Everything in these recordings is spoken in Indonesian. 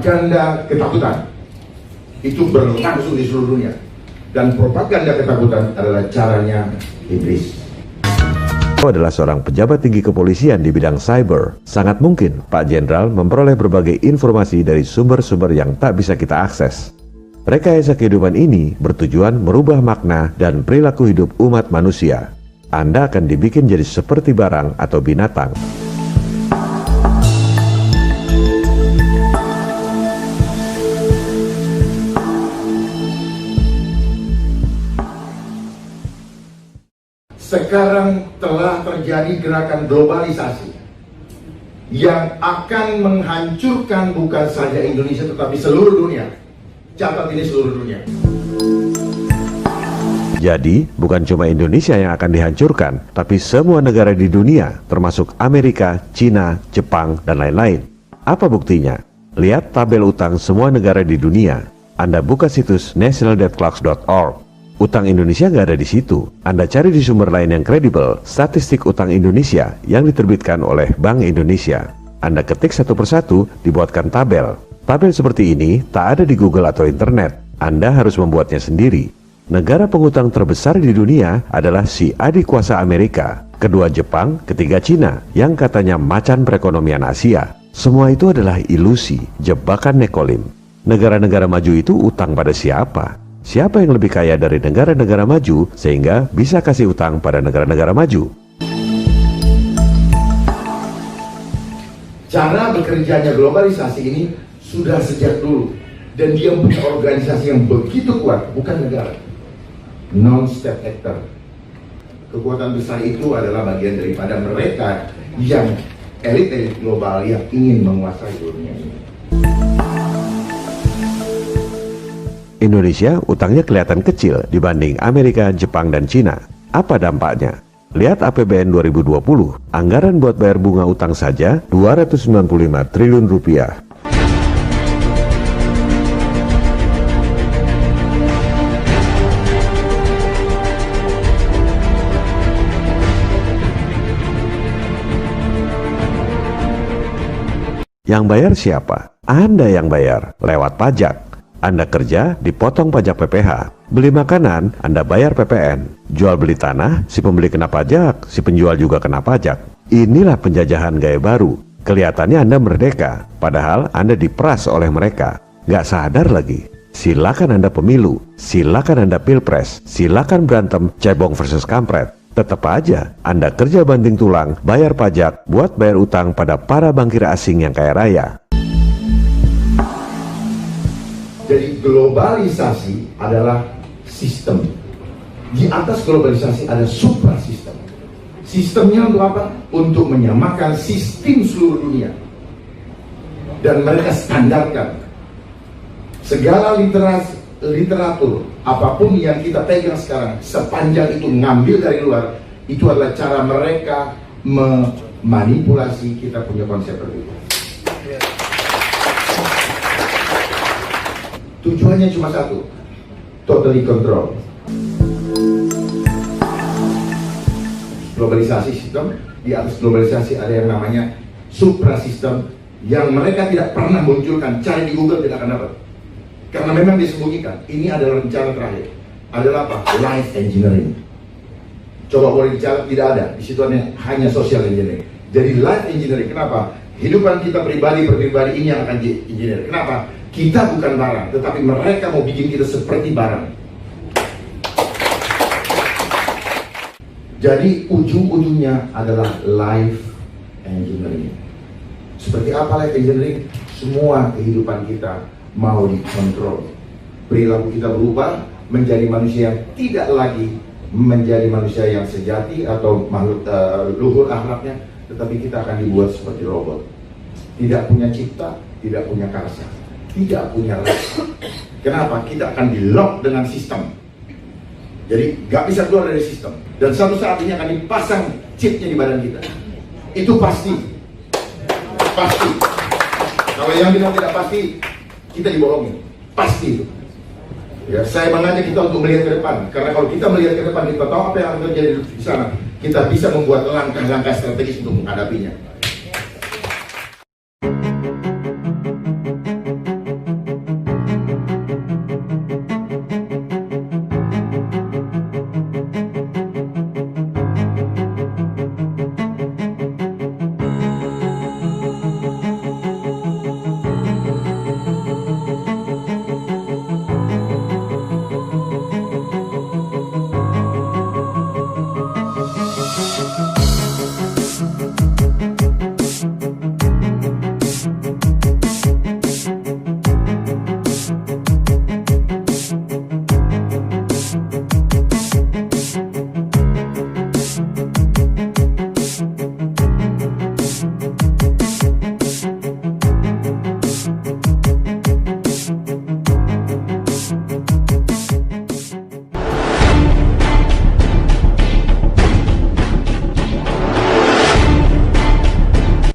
propaganda ketakutan itu berlangsung di seluruh dunia, dan propaganda ketakutan adalah caranya iblis. Adalah seorang pejabat tinggi kepolisian di bidang cyber. Sangat mungkin Pak Jenderal memperoleh berbagai informasi dari sumber-sumber yang tak bisa kita akses. Rekayasa kehidupan ini bertujuan merubah makna dan perilaku hidup umat manusia. Anda akan dibikin jadi seperti barang atau binatang. Sekarang telah terjadi gerakan globalisasi yang akan menghancurkan bukan saja Indonesia tetapi seluruh dunia. Catat ini, seluruh dunia. Jadi, bukan cuma Indonesia yang akan dihancurkan, tapi semua negara di dunia, termasuk Amerika, Cina, Jepang, dan lain-lain. Apa buktinya? Lihat tabel utang semua negara di dunia. Anda buka situs nationaldebtclocks.org. Utang Indonesia nggak ada di situ. Anda cari di sumber lain yang kredibel, statistik utang Indonesia yang diterbitkan oleh Bank Indonesia. Anda ketik satu persatu, dibuatkan tabel. Tabel seperti ini tak ada di Google atau internet. Anda harus membuatnya sendiri. Negara pengutang terbesar di dunia adalah si adik kuasa Amerika, kedua Jepang, ketiga Cina, yang katanya macan perekonomian Asia. Semua itu adalah ilusi, jebakan Nekolim. Negara-negara maju itu utang pada siapa? Siapa yang lebih kaya dari negara-negara maju sehingga bisa kasih utang pada negara-negara maju? Cara bekerjanya globalisasi ini sudah sejak dulu, dan dia punya organisasi yang begitu kuat, bukan negara. Non-state actor. Kekuatan besar itu adalah bagian daripada mereka yang elit-elit global yang ingin menguasai dunia ini. Indonesia utangnya kelihatan kecil dibanding Amerika, Jepang, dan Cina. Apa dampaknya? Lihat APBN 2020, anggaran buat bayar bunga utang saja 295 triliun rupiah. Yang bayar siapa? Anda yang bayar, lewat pajak. Anda kerja, dipotong pajak PPh. Beli makanan, Anda bayar PPN. Jual beli tanah, si pembeli kena pajak, si penjual juga kena pajak. Inilah penjajahan gaya baru. Kelihatannya Anda merdeka, padahal Anda diperas oleh mereka. Gak sadar lagi. Silakan Anda pemilu, silakan Anda pilpres, silakan berantem cebong versus kampret. Tetap aja Anda kerja banting tulang, bayar pajak buat bayar utang pada para bankir asing yang kaya raya. Jadi globalisasi adalah sistem. Di atas globalisasi ada suprasistem. Sistemnya untuk apa? Untuk menyamakan sistem seluruh dunia. Dan mereka standarkan. Segala literatur, apapun yang kita pegang sekarang, sepanjang itu ngambil dari luar, itu adalah cara mereka memanipulasi kita punya konsep berbeda. Tujuannya cuma satu, totally control. Globalisasi sistem, di atas globalisasi ada yang namanya suprasistem, yang mereka tidak pernah munculkan, cari di Google tidak akan dapat. Karena memang disembunyikan. Ini adalah rencana terakhir. Adalah apa? Life engineering. Coba boleh dicatat, tidak ada. Di situ hanya social engineering. Jadi life engineering, kenapa? Hidupan kita pribadi ini yang akan di-engineer. Kenapa? Kita bukan barang, tetapi mereka mau bikin kita seperti barang. Jadi ujung-ujungnya adalah life engineering. Seperti apa life engineering? Semua kehidupan kita mau dikontrol. Perilaku kita berubah menjadi manusia yang tidak lagi menjadi manusia yang sejati atau makhluk luhur akhlaknya, tetapi kita akan dibuat seperti robot. Tidak punya cipta, tidak punya karsa, tidak punya rasa. Kenapa? Kita akan di-lock dengan sistem. Jadi gak bisa keluar dari sistem. Dan satu saat ini akan dipasang chipnya di badan kita. Itu pasti. Pasti. Kalau yang bilang tidak pasti, kita dibohongin. Pasti itu. Ya, saya mengajak kita untuk melihat ke depan. Karena kalau kita melihat ke depan, kita tahu apa yang akan terjadi di sana. Kita bisa membuat langkah-langkah strategis untuk menghadapinya.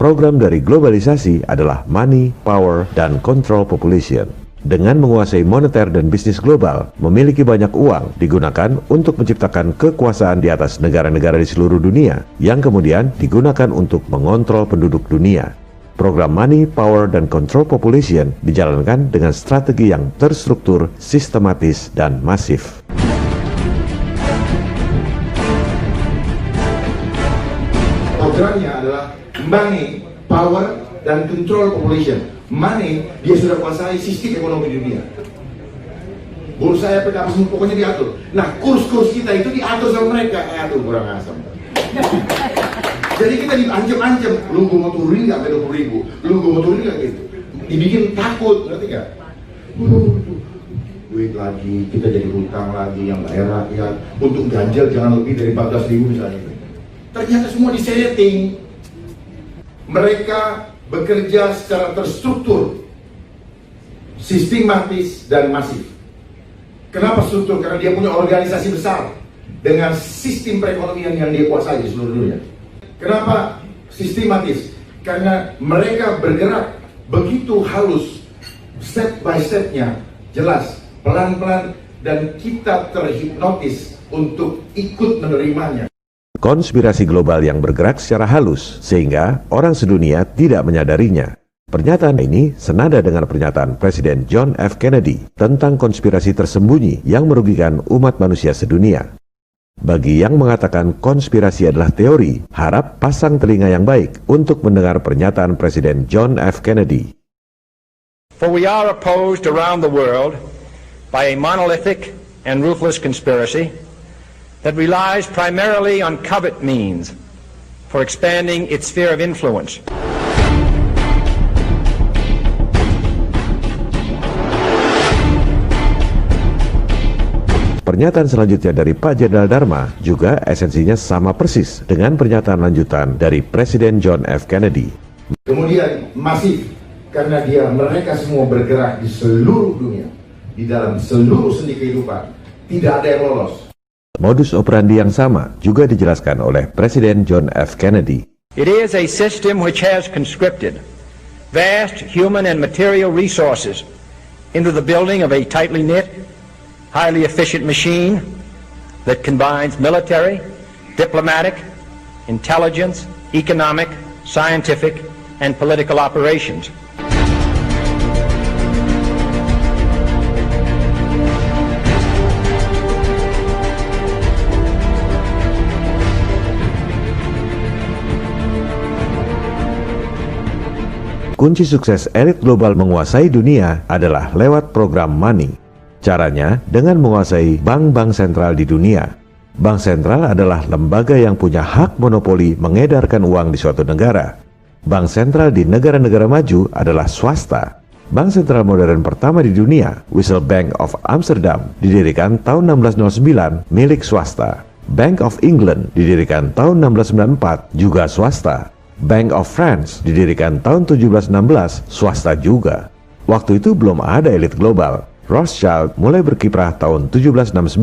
Program dari globalisasi adalah money, power, dan control population. Dengan menguasai moneter dan bisnis global, memiliki banyak uang digunakan untuk menciptakan kekuasaan di atas negara-negara di seluruh dunia yang kemudian digunakan untuk mengontrol penduduk dunia. Program Money, Power, dan Control Population dijalankan dengan strategi yang terstruktur, sistematis, dan masif. Programnya adalah Money, Power, dan Control Population. Money, dia sudah kuasai sistem ekonomi dunia. Bursa efek apa semua pokoknya diatur. Nah, kurs-kurs kita itu diatur sama mereka. Aduh, kurang asam. Jadi kita diancam-ancam, lu gue mau turunin nggak sampai 20.000, lu gue mau turunin nggak gitu. Dibikin takut, ngerti nggak? Duit lagi, kita jadi hutang lagi yang nggak rakyat. Untuk ganjil jangan lebih dari 14.000 misalnya. Ternyata semua disetting. Mereka bekerja secara terstruktur, sistematis, dan masif. Kenapa struktur? Karena dia punya organisasi besar dengan sistem perekonomian yang dia kuasai di seluruh dunia. Kenapa sistematis? Karena mereka bergerak begitu halus, step by stepnya, jelas, pelan-pelan, dan kita terhipnotis untuk ikut menerimanya. Konspirasi global yang bergerak secara halus, sehingga orang sedunia tidak menyadarinya. Pernyataan ini senada dengan pernyataan Presiden John F. Kennedy tentang konspirasi tersembunyi yang merugikan umat manusia sedunia. Bagi yang mengatakan konspirasi adalah teori, harap pasang telinga yang baik untuk mendengar pernyataan Presiden John F. Kennedy. For we are opposed around the world by a monolithic and ruthless conspiracy that relies primarily on covert means for expanding its sphere of influence. Pernyataan selanjutnya dari Pak Jenderal Dharma juga esensinya sama persis dengan pernyataan lanjutan dari Presiden John F. Kennedy. Kemudian masif, karena mereka semua bergerak di seluruh dunia, di dalam seluruh sendi kehidupan, tidak ada yang lolos. Modus operandi yang sama juga dijelaskan oleh Presiden John F. Kennedy. It is a system which has conscripted vast human and material resources into the building of a tightly knit, highly efficient machine that combines military, diplomatic, intelligence, economic, scientific, and political operations. Kunci sukses elit global menguasai dunia adalah lewat program money. Caranya dengan menguasai bank-bank sentral di dunia. Bank sentral adalah lembaga yang punya hak monopoli mengedarkan uang di suatu negara. Bank sentral di negara-negara maju adalah swasta. Bank sentral modern pertama di dunia, Wissel Bank of Amsterdam, didirikan tahun 1609 milik swasta. Bank of England didirikan tahun 1694 juga swasta. Bank of France didirikan tahun 1716 swasta juga. Waktu itu belum ada elit global. Rothschild mulai berkiprah tahun 1769.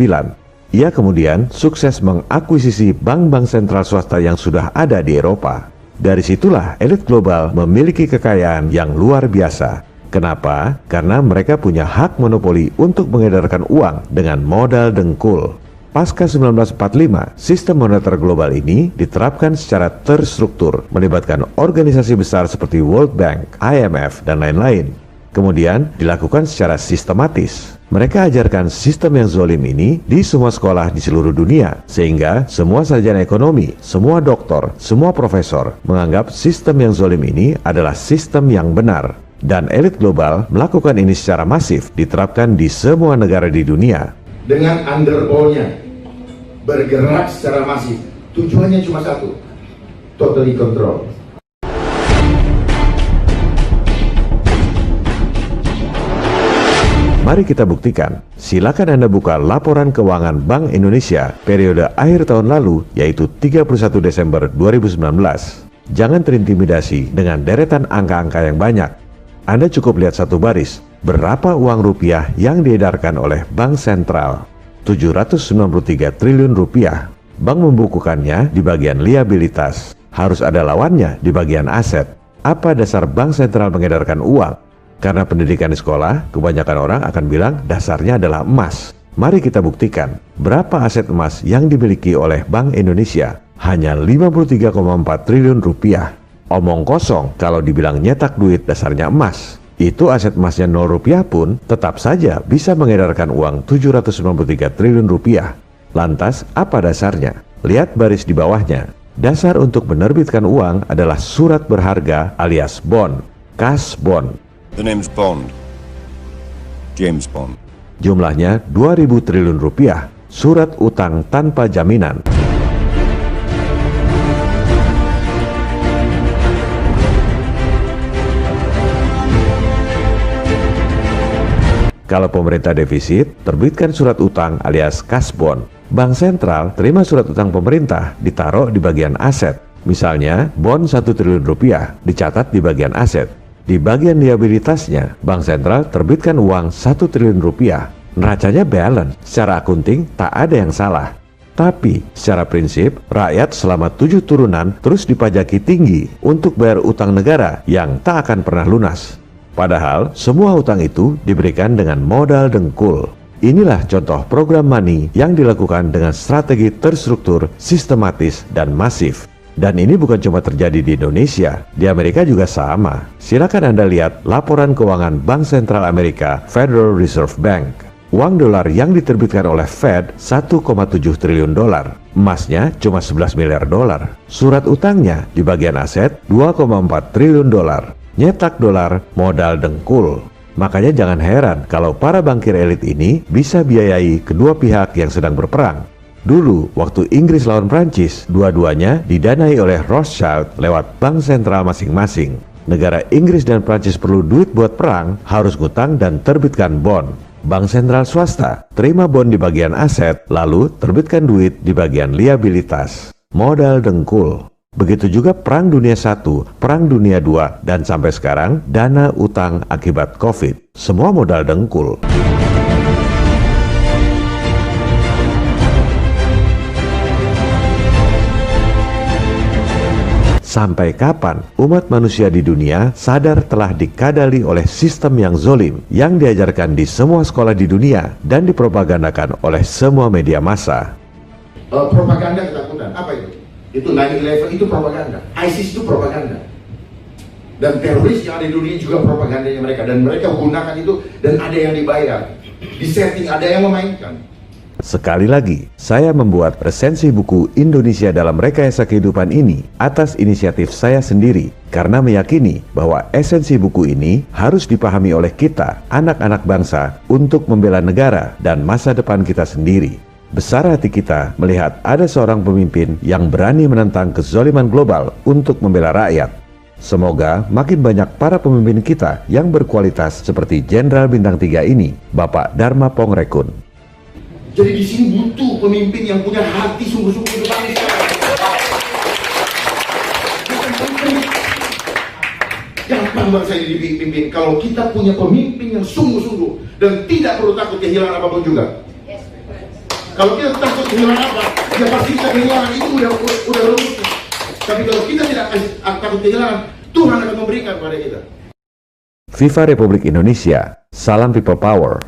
Ia kemudian sukses mengakuisisi bank-bank sentral swasta yang sudah ada di Eropa. Dari situlah elit global memiliki kekayaan yang luar biasa. Kenapa? Karena mereka punya hak monopoli untuk mengedarkan uang dengan modal dengkul. Pasca 1945, sistem moneter global ini diterapkan secara terstruktur, melibatkan organisasi besar seperti World Bank, IMF, dan lain-lain. Kemudian dilakukan secara sistematis. Mereka ajarkan sistem yang zolim ini di semua sekolah di seluruh dunia, sehingga semua sarjana ekonomi, semua doktor, semua profesor menganggap sistem yang zolim ini adalah sistem yang benar. Dan elit global melakukan ini secara masif, diterapkan di semua negara di dunia. Dengan underball-nya bergerak secara masif, tujuannya cuma satu, totally control. Mari kita buktikan. Silakan Anda buka laporan keuangan Bank Indonesia periode akhir tahun lalu, yaitu 31 Desember 2019. Jangan terintimidasi dengan deretan angka-angka yang banyak. Anda cukup lihat satu baris, berapa uang rupiah yang diedarkan oleh Bank Sentral. 793 triliun rupiah. Bank membukukannya di bagian liabilitas. harus ada lawannya di bagian aset. Apa dasar bank sentral mengedarkan uang? Karena pendidikan di sekolah, kebanyakan orang akan bilang dasarnya adalah emas. Mari kita buktikan berapa aset emas yang dimiliki oleh Bank Indonesia. Hanya 53,4 triliun rupiah. Omong kosong kalau dibilang nyetak duit dasarnya emas. Itu aset emasnya 0 rupiah pun tetap saja bisa mengedarkan uang 793 triliun rupiah. Lantas apa dasarnya? Lihat baris di bawahnya. Dasar untuk menerbitkan uang adalah surat berharga alias bond, cash bond. The name's Bond. James Bond. Jumlahnya 2.000 triliun rupiah, surat utang tanpa jaminan. Kalau pemerintah defisit, terbitkan surat utang alias cash bond. Bank sentral terima surat utang pemerintah, ditaruh di bagian aset. Misalnya, bond 1 triliun rupiah dicatat di bagian aset. Di bagian liabilitasnya, Bank Sentral terbitkan uang 1 triliun rupiah. Neracanya balance, secara akunting tak ada yang salah. Tapi, secara prinsip, rakyat selama 7 turunan terus dipajaki tinggi untuk bayar utang negara yang tak akan pernah lunas. Padahal, semua utang itu diberikan dengan modal dengkul. Inilah contoh program money yang dilakukan dengan strategi terstruktur, sistematis, dan masif. Dan ini bukan cuma terjadi di Indonesia, di Amerika juga sama. Silakan Anda lihat laporan keuangan Bank Sentral Amerika, Federal Reserve Bank. Uang dolar yang diterbitkan oleh Fed 1,7 triliun dolar. Emasnya cuma 11 miliar dolar. Surat utangnya di bagian aset 2,4 triliun dolar. Nyetak dolar modal dengkul. Makanya jangan heran kalau para bankir elit ini bisa biayai kedua pihak yang sedang berperang. Dulu, waktu Inggris lawan Prancis, dua-duanya didanai oleh Rothschild lewat bank sentral masing-masing. Negara Inggris dan Prancis perlu duit buat perang, harus ngutang dan terbitkan bond. Bank sentral swasta terima bond di bagian aset, lalu terbitkan duit di bagian liabilitas. Modal dengkul. Begitu juga Perang Dunia I, Perang Dunia II, dan sampai sekarang dana utang akibat COVID. Semua modal dengkul. Sampai kapan umat manusia di dunia sadar telah dikadali oleh sistem yang zolim yang diajarkan di semua sekolah di dunia dan dipropagandakan oleh semua media massa? Propaganda ketakutan, apa itu? Itu 9/11 itu propaganda, ISIS itu propaganda. Dan teroris yang ada di dunia juga propagandanya mereka. Dan mereka gunakan itu dan ada yang dibayar. Di setting ada yang memainkan. Sekali lagi, saya membuat resensi buku Indonesia dalam Rekayasa Kehidupan ini atas inisiatif saya sendiri karena meyakini bahwa esensi buku ini harus dipahami oleh kita, anak-anak bangsa, untuk membela negara dan masa depan kita sendiri. Besar hati kita melihat ada seorang pemimpin yang berani menentang kezaliman global untuk membela rakyat. Semoga makin banyak para pemimpin kita yang berkualitas seperti Jenderal Bintang 3 ini, Bapak Dharma Pongrekun. Jadi di sini butuh pemimpin yang punya hati sungguh-sungguh untuk bangsa. Gampang bangsa ini dipimpin kalau kita punya pemimpin yang sungguh-sungguh dan tidak perlu takut kehilangan apapun juga. Kalau kita takut kehilangan apa, ya pasti kita kehilangan, itu udah rumus. Tapi kalau kita tidak takut kehilangan, Tuhan akan memberikan kepada kita. Viva Republik Indonesia, salam people power.